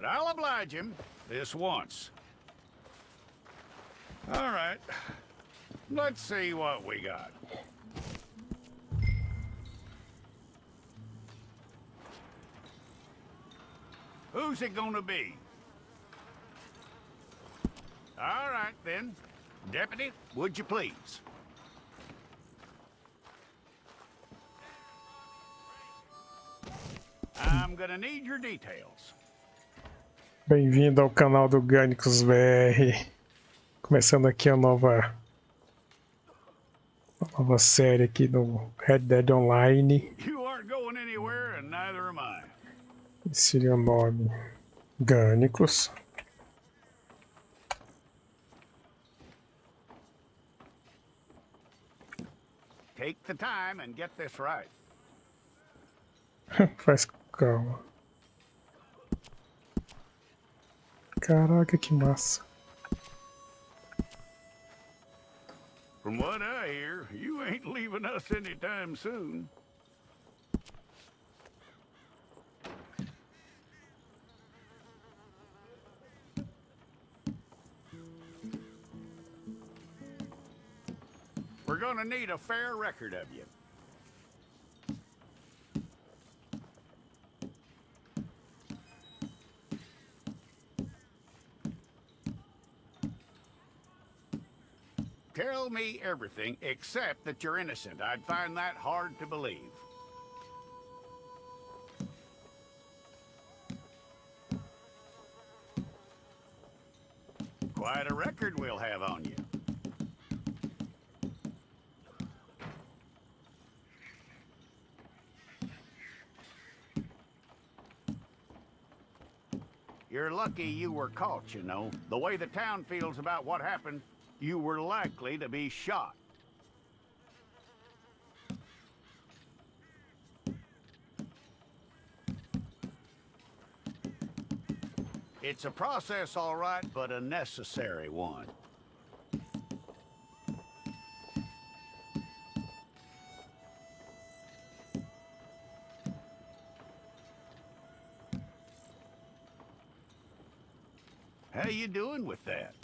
but I'll oblige him this once. All right. Let's see what we got. Who's it gonna be? All right, then. Deputy, would you please? I'm gonna need your details. Bem-vindo ao canal do Gânicos VR. Começando aqui a nova série aqui do Red Dead Online. You aren't going anywhere, and neither am I. Esse seria o nome. Gânicos. Take the time and get this right. Faz calma. Caraca, que massa. From what I hear, you ain't leaving us anytime soon. We're gonna need a fair record of you. Tell me everything except that you're innocent. I'd find that hard to believe. Quite a record we'll have on you. You're lucky you were caught, you know. The way the town feels about what happened, you were likely to be shot. It's a process, all right, but a necessary one. How you doing with that?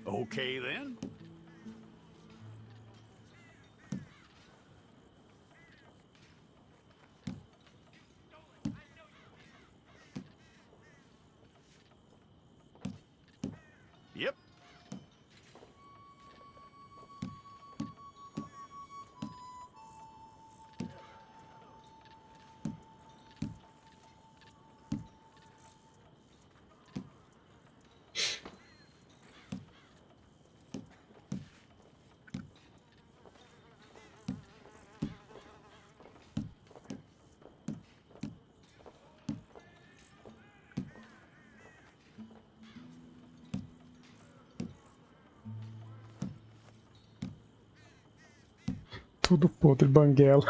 Okay, then. Yep. Tudo podre, banguela.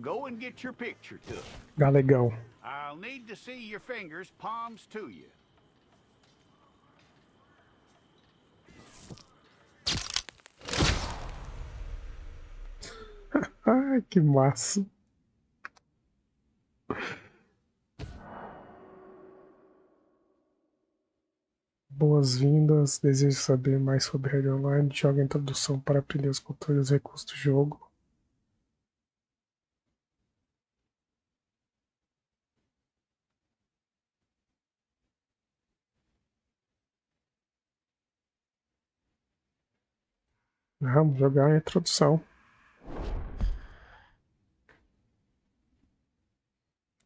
go and get your picture took. Galegão. I'll need to see your fingers, palms to you. Ai, que massa. Boas-vindas. Desejo saber mais sobre Red Online. Joga a introdução para aprender os controles e os recursos do jogo. Vamos jogar a introdução.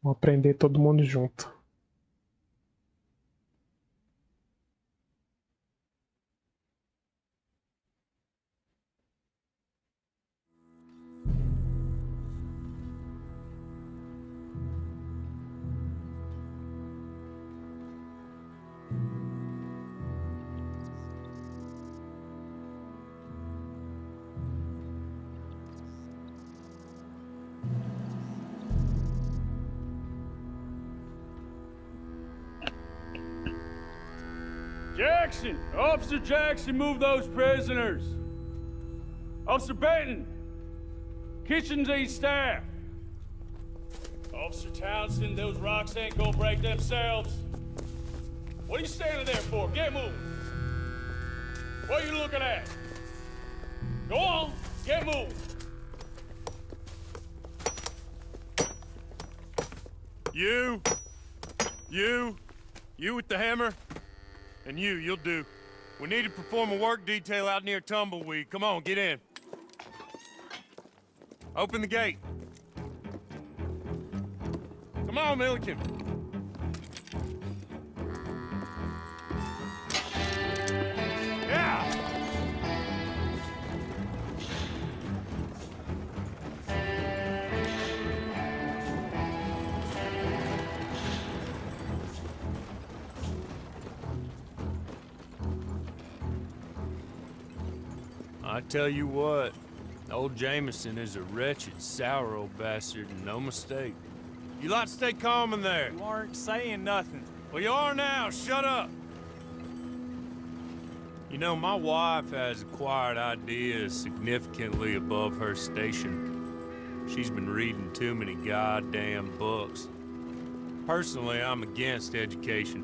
Vamos aprender todo mundo junto. Jackson! Officer Jackson, move those prisoners! Officer Benton! Kitchens ain't staffed! Officer Townsend, those rocks ain't gonna break themselves! What are you standing there for? Get moving! What are you looking at? Go on, get moving! You with the hammer? And you'll do. We need to perform a work detail out near Tumbleweed. Come on, get in. Open the gate. Come on, Milliken. Yeah! I tell you what, old Jameson is a wretched, sour old bastard, and no mistake. You lot stay calm in there. You aren't saying nothing. Well, you are now. Shut up. You know, my wife has acquired ideas significantly above her station. She's been reading too many goddamn books. Personally, I'm against education.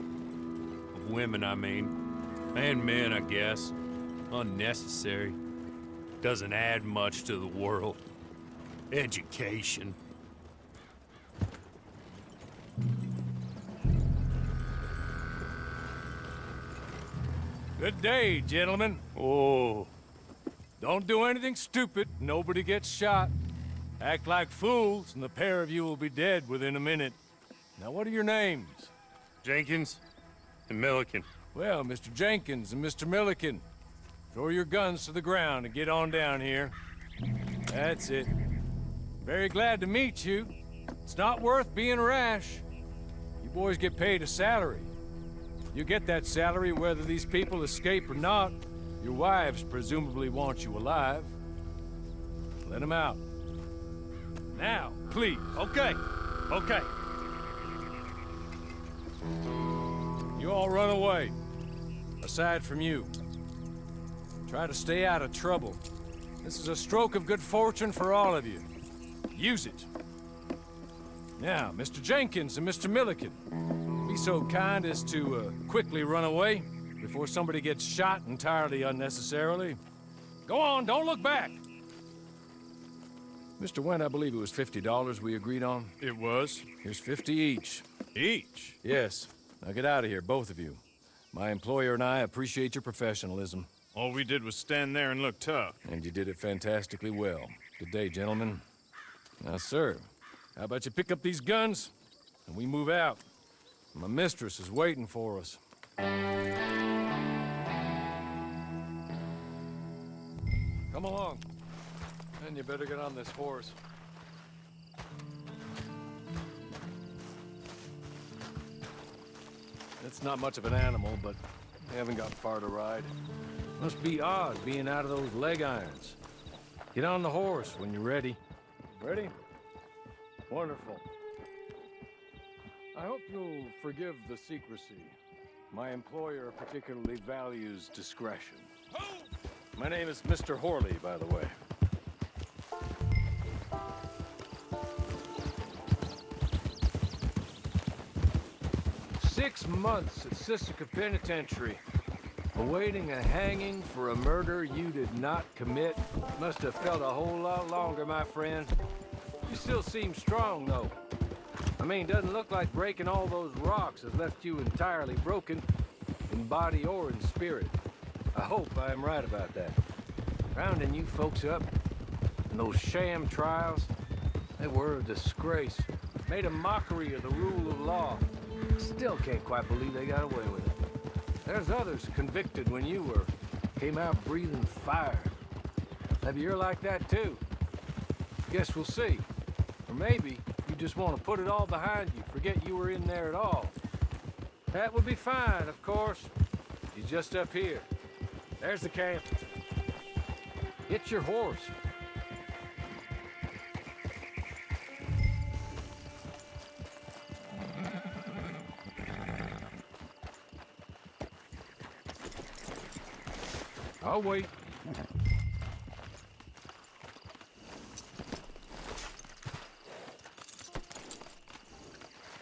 Of women, I mean. And men, I guess. Unnecessary. Doesn't add much to the world. Education. Good day, gentlemen. Oh. Don't do anything stupid. Nobody gets shot. Act like fools, and the pair of you will be dead within a minute. Now, what are your names? Jenkins and Milliken. Well, Mr. Jenkins and Mr. Milliken, throw your guns to the ground and get on down here. That's it. Very glad to meet you. It's not worth being rash. You boys get paid a salary. You get that salary whether these people escape or not. Your wives presumably want you alive. Let them out. Now, please. Okay. Okay. You all run away. Aside from you. Try to stay out of trouble. This is a stroke of good fortune for all of you. Use it. Now, Mr. Jenkins and Mr. Milliken, be so kind as to quickly run away before somebody gets shot entirely unnecessarily. Go on, don't look back. Mr. Wendt, I believe it was $50 we agreed on. It was. Here's 50 each. Each? Yes. Now get out of here, both of you. My employer and I appreciate your professionalism. All we did was stand there and look tough. And you did it fantastically well. Good day, gentlemen. Now, sir, how about you pick up these guns, and we move out? My mistress is waiting for us. Come along. And you better get on this horse. It's not much of an animal, but we haven't got far to ride. Must be odd being out of those leg irons. Get on the horse when you're ready. Ready? Wonderful. I hope you'll forgive the secrecy. My employer particularly values discretion. My name is Mr. Horley, by the way. "6 months at Sissica Penitentiary, awaiting a hanging for a murder you did not commit. Must have felt a whole lot longer, my friend. You still seem strong, though. I mean, doesn't look like breaking all those rocks has left you entirely broken, in body or in spirit. I hope I am right about that. Rounding you folks up, and those sham trials, they were a disgrace. Made a mockery of the rule of law. Still can't quite believe they got away with it. There's others convicted when you were. Came out breathing fire. Maybe you're like that too. Guess we'll see. Or maybe you just want to put it all behind you, forget you were in there at all. That would be fine, of course. He's just up here. There's the camp. Get your horse. I'll wait.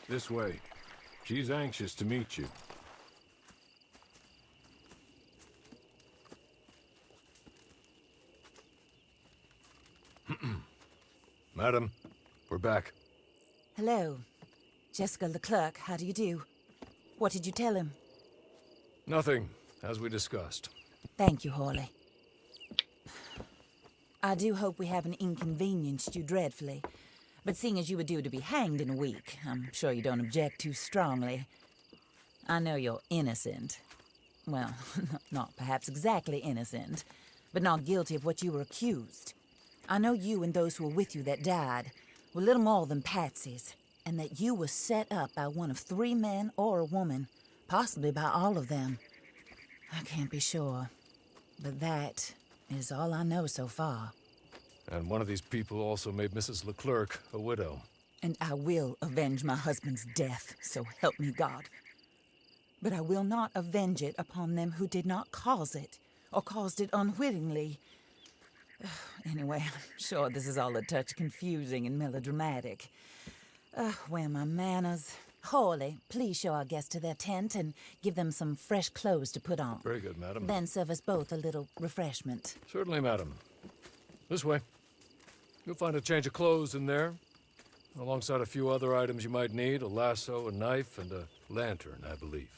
This way. She's anxious to meet you. Madam, we're back. Hello. Jessica Leclerc, how do you do? What did you tell him? Nothing, as we discussed. Thank you, Horley. I do hope we haven't inconvenienced you dreadfully. But seeing as you were due to be hanged in a week, I'm sure you don't object too strongly. I know you're innocent. Well, not perhaps exactly innocent, but not guilty of what you were accused. I know you and those who were with you that died were little more than patsies, and that you were set up by one of 3 men or a woman, possibly by all of them. I can't be sure, but that is all I know so far. And one of these people also made Mrs. Leclerc a widow. And I will avenge my husband's death, so help me God. But I will not avenge it upon them who did not cause it, or caused it unwittingly. Anyway, I'm sure this is all a touch confusing and melodramatic. Where are my manners? Horley, please show our guests to their tent and give them some fresh clothes to put on. Very good, madam. Then serve us both a little refreshment. Certainly, madam. This way. You'll find a change of clothes in there, alongside a few other items you might need, a lasso, a knife, and a lantern, I believe.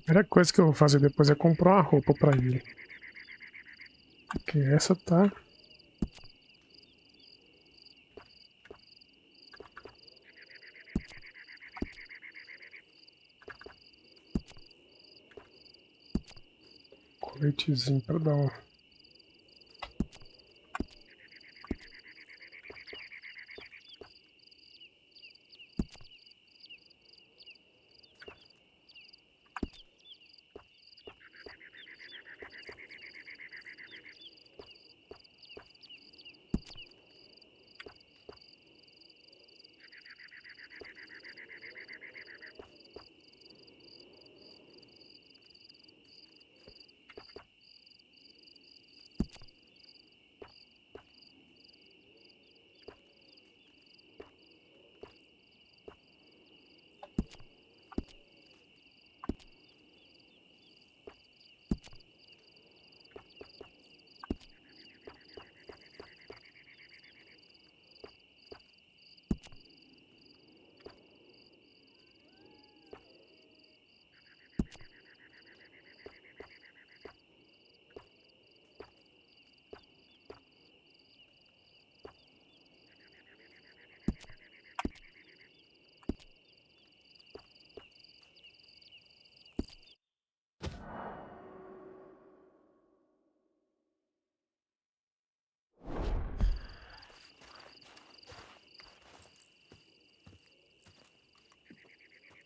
A primeira coisa que eu vou fazer depois é comprar uma roupa pra ele. Porque essa tá... Coletezinho pra dar uma...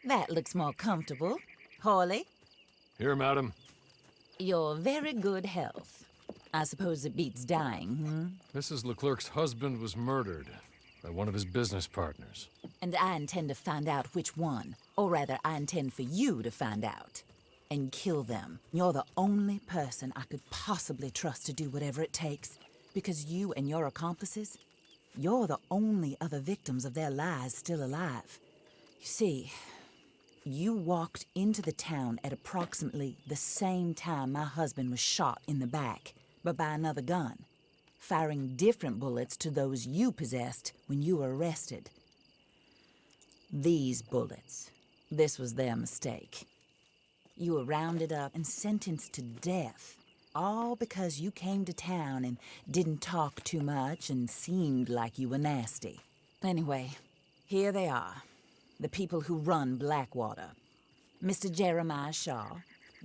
That looks more comfortable. Hawley, Here, madam. your very good health. I suppose it beats dying, Mrs. Leclerc's husband was murdered by one of his business partners. And I intend to find out which one. Or rather, I intend for you to find out. And kill them. You're the only person I could possibly trust to do whatever it takes. Because you and your accomplices, you're the only other victims of their lies still alive. You see, you walked into the town at approximately the same time my husband was shot in the back, but by another gun, firing different bullets to those you possessed when you were arrested. These bullets, this was their mistake. You were rounded up and sentenced to death, all because you came to town and didn't talk too much and seemed like you were nasty. Anyway, here they are, the people who run Blackwater. Mr. Jeremiah Shaw,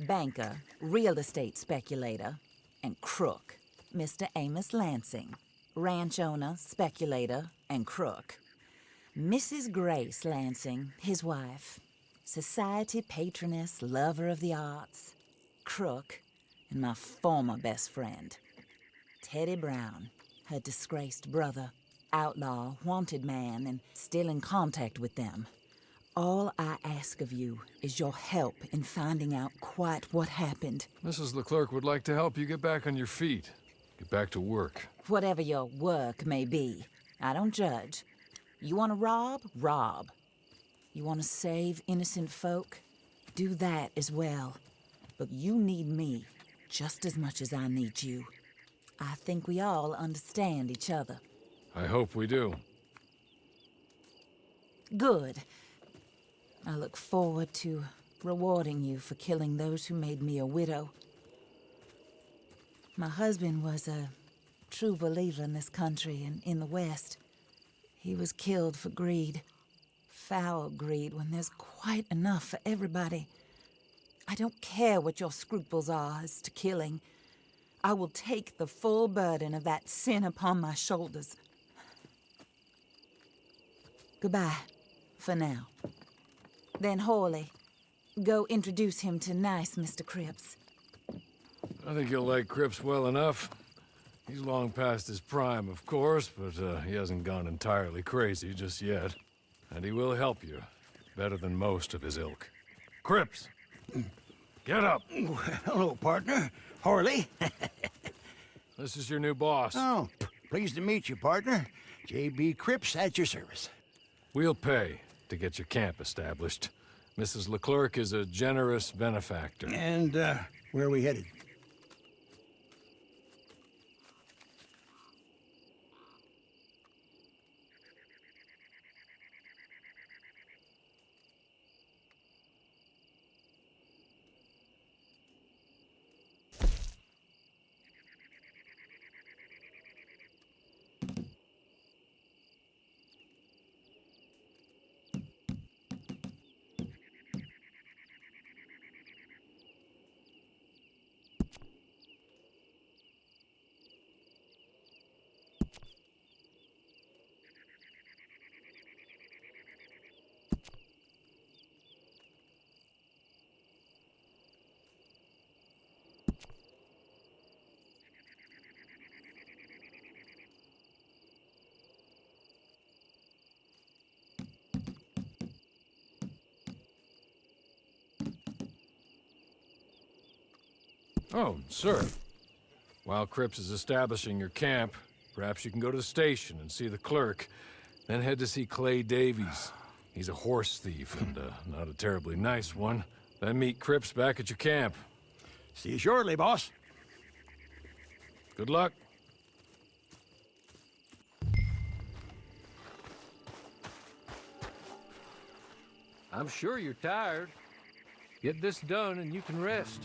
banker, real estate speculator, and crook. Mr. Amos Lansing, ranch owner, speculator, and crook. Mrs. Grace Lansing, his wife, society patroness, lover of the arts, crook, and my former best friend, Teddy Brown, her disgraced brother, outlaw, wanted man, and still in contact with them. All I ask of you is your help in finding out quite what happened. Mrs. Leclerc would like to help you get back on your feet. Get back to work. Whatever your work may be, I don't judge. You want to rob? Rob. You want to save innocent folk? Do that as well. But you need me just as much as I need you. I think we all understand each other. I hope we do. Good. I look forward to rewarding you for killing those who made me a widow. My husband was a true believer in this country and in the West. He was killed for greed. Foul greed when there's quite enough for everybody. I don't care what your scruples are as to killing. I will take the full burden of that sin upon my shoulders. Goodbye, for now. Then Hawley, go introduce him to nice Mr. Cripps. I think you'll like Cripps well enough. He's long past his prime, of course, but he hasn't gone entirely crazy just yet. And he will help you, better than most of his ilk. Cripps! Get up! Hello, partner. Hawley. This is your new boss. Oh, pleased to meet you, partner. J.B. Cripps at your service. We'll pay to get your camp established. Mrs. Leclerc is a generous benefactor. And, where are we headed? Oh, sir. While Cripps is establishing your camp, perhaps you can go to the station and see the clerk, then head to see Clay Davies. He's a horse thief, and not a terribly nice one. Then meet Cripps back at your camp. See you shortly, boss. Good luck. I'm sure you're tired. Get this done and you can rest.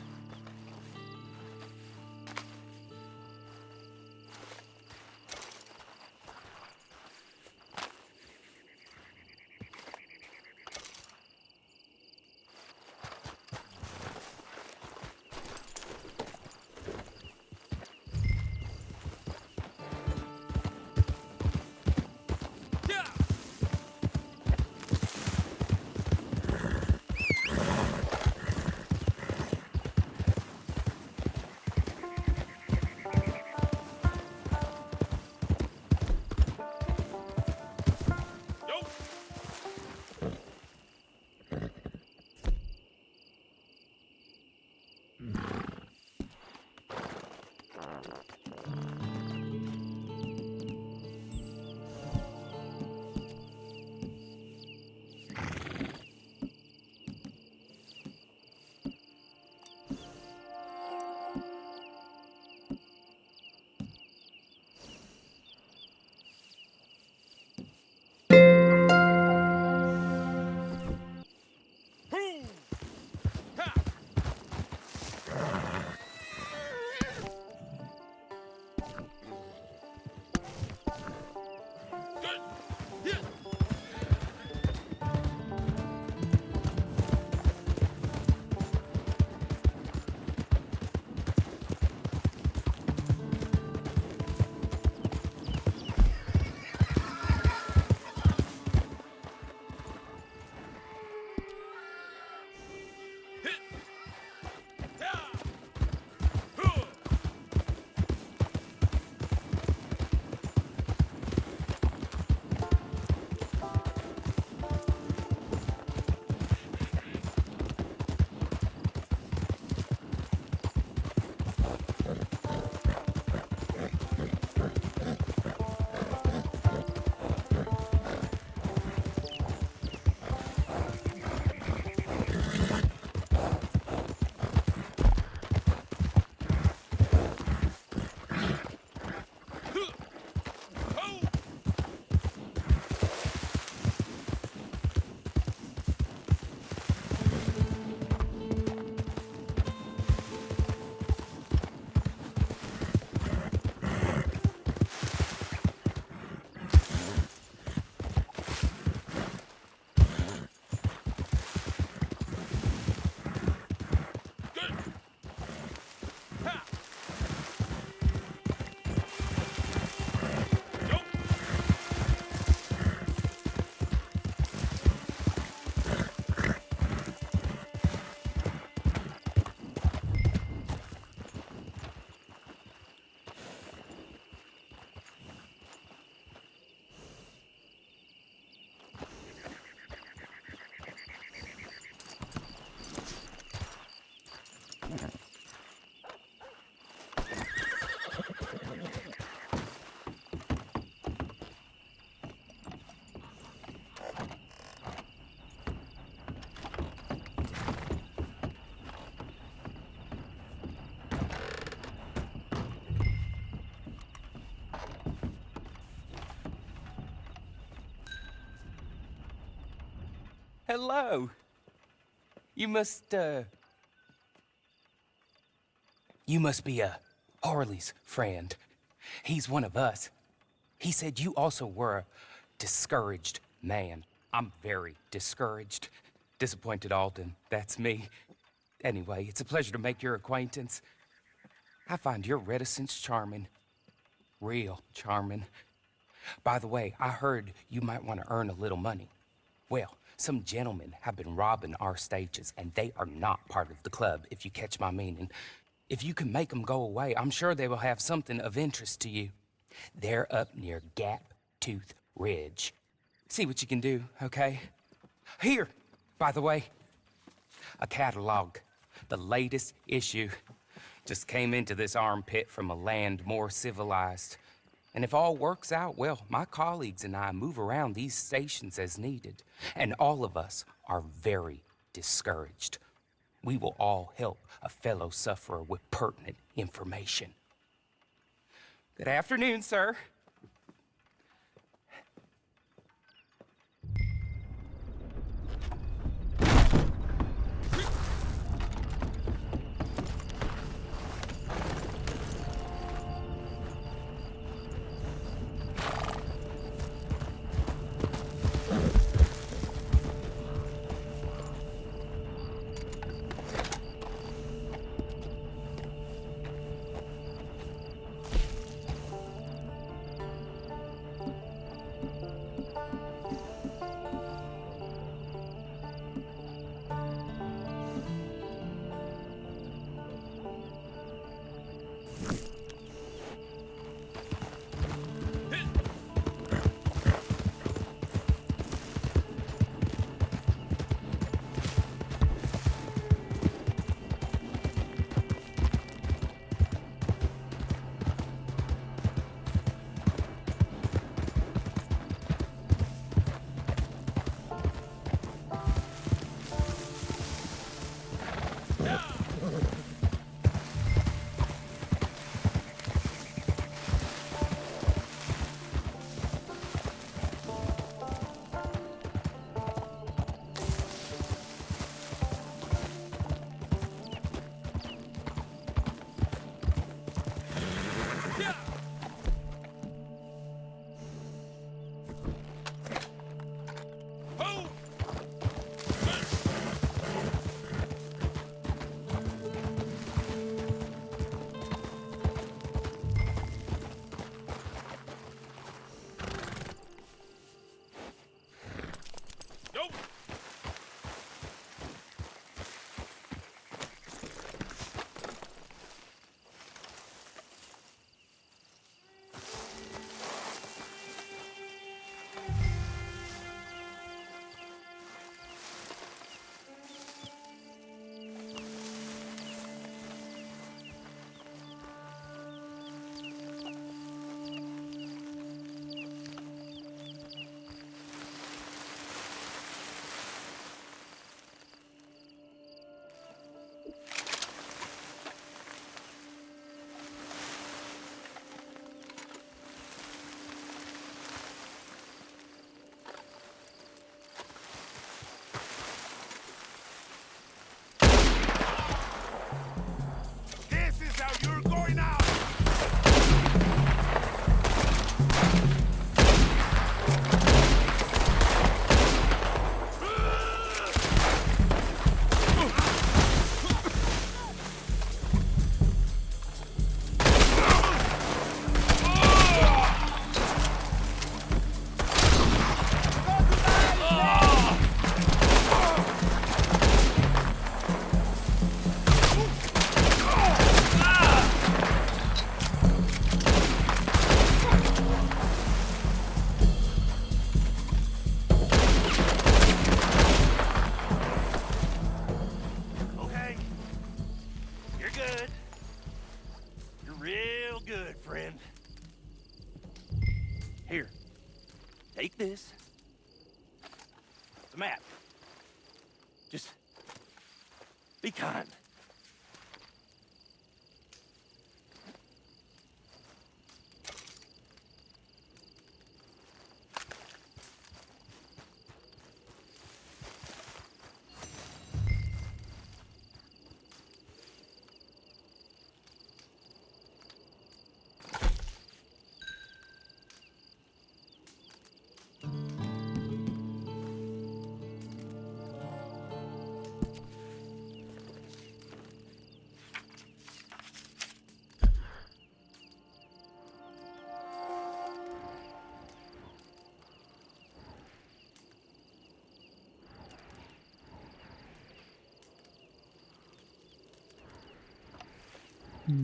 Hello. You must be Harley's friend. He's one of us. He said you also were a discouraged man. I'm very discouraged. Disappointed Alden, that's me. Anyway, it's a pleasure to make your acquaintance. I find your reticence charming. Real charming. By the way, I heard you might want to earn a little money. Well, some gentlemen have been robbing our stages, and they are not part of the club, if you catch my meaning. If you can make them go away, I'm sure they will have something of interest to you. They're up near Gap Tooth Ridge. See what you can do, okay? Here, by the way, a catalog. The latest issue. Just came into this armpit from a land more civilized. And if all works out, well, my colleagues and I move around these stations as needed. And all of us are very discouraged. We will all help a fellow sufferer with pertinent information. Good afternoon, sir. Take this. It's a map. Just be kind.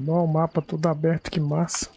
Ó, o mapa todo aberto, que massa.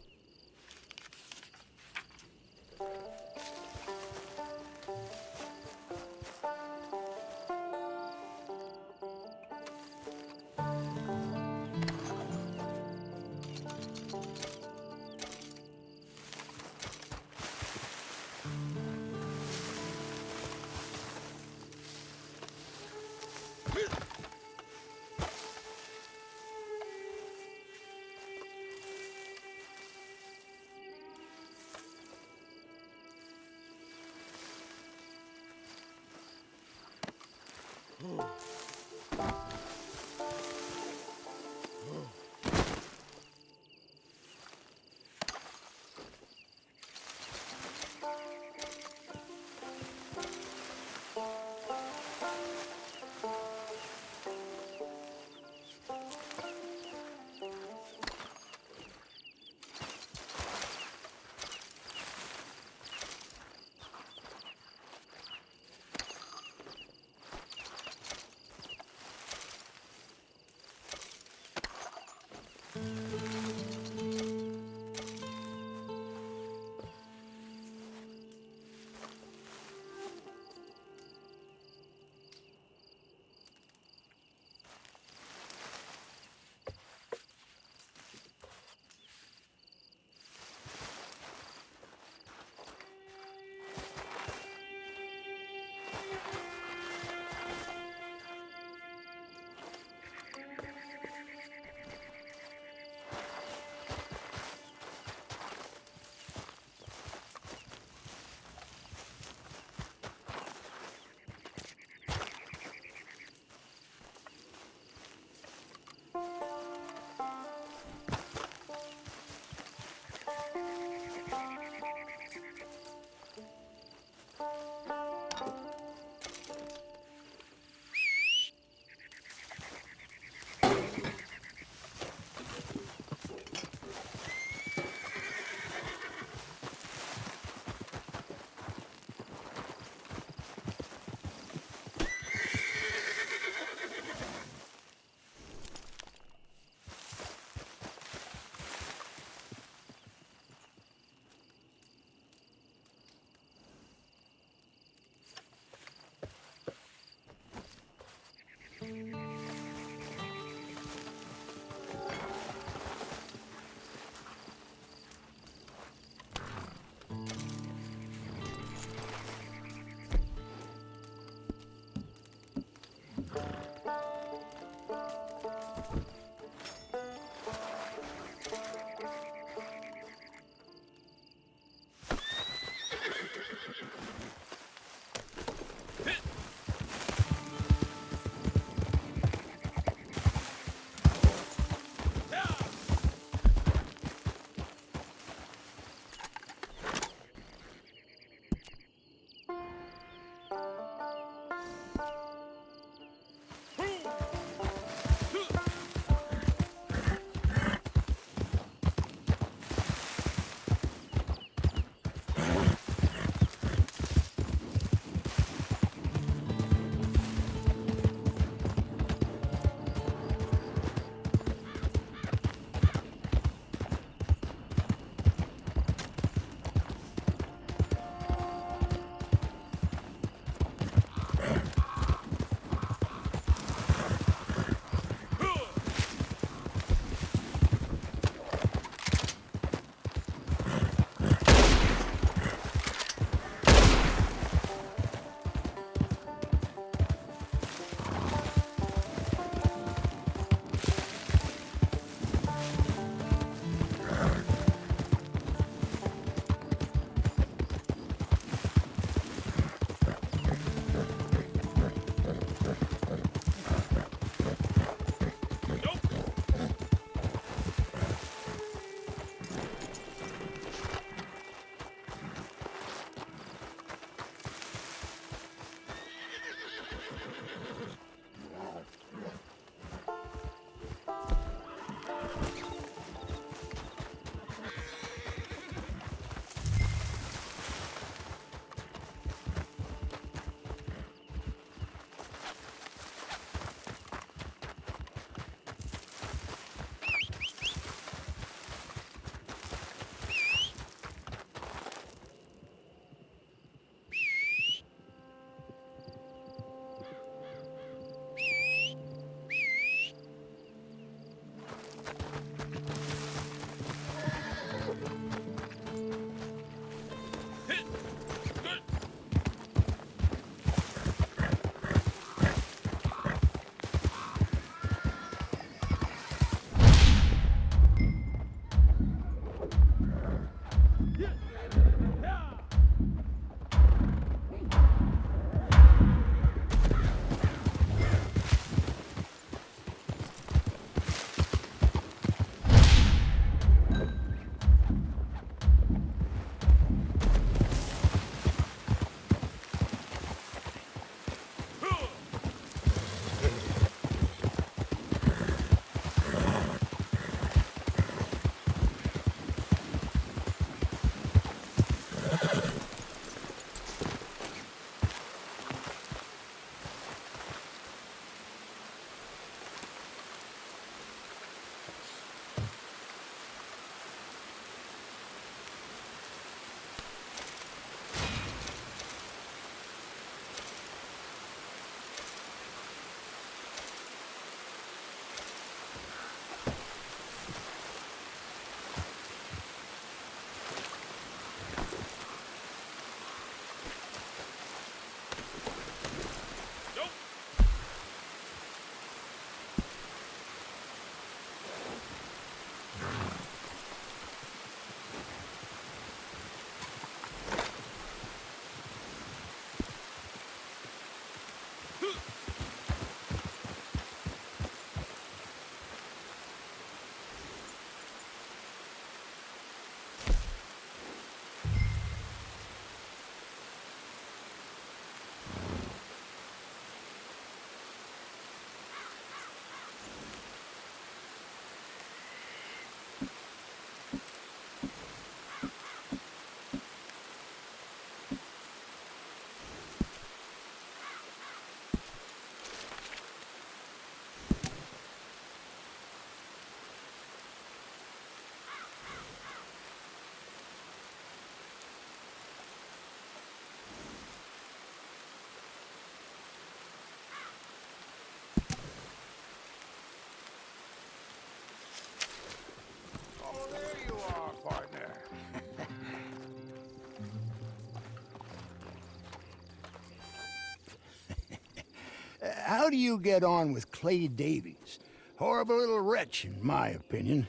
how do you get on with Clay Davies? Horrible little wretch, in my opinion.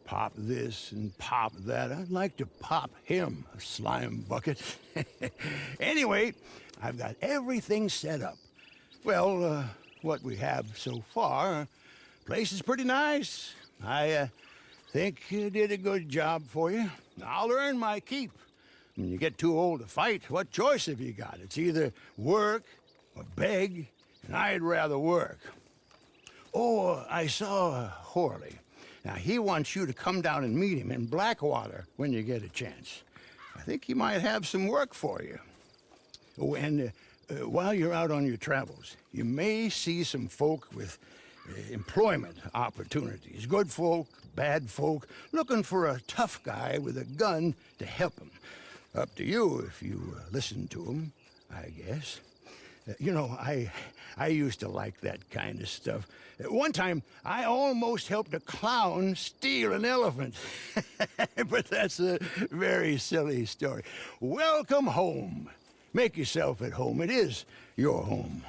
Pop this and pop that. I'd like to pop him, a slime bucket. Anyway, I've got everything set up. Well, what we have so far, place is pretty nice. I think you did a good job for you. I'll earn my keep. When you get too old to fight, what choice have you got? It's either work or beg, and I'd rather work. Oh, I saw Horley. Now, he wants you to come down and meet him in Blackwater when you get a chance. I think he might have some work for you. Oh, and while you're out on your travels, you may see some folk with employment opportunities. Good folk, bad folk, looking for a tough guy with a gun to help them. Up to you if you listen to them, I guess. You know, I used to like that kind of stuff. One time, I almost helped a clown steal an elephant. But that's a very silly story. Welcome home. Make yourself at home. It is your home.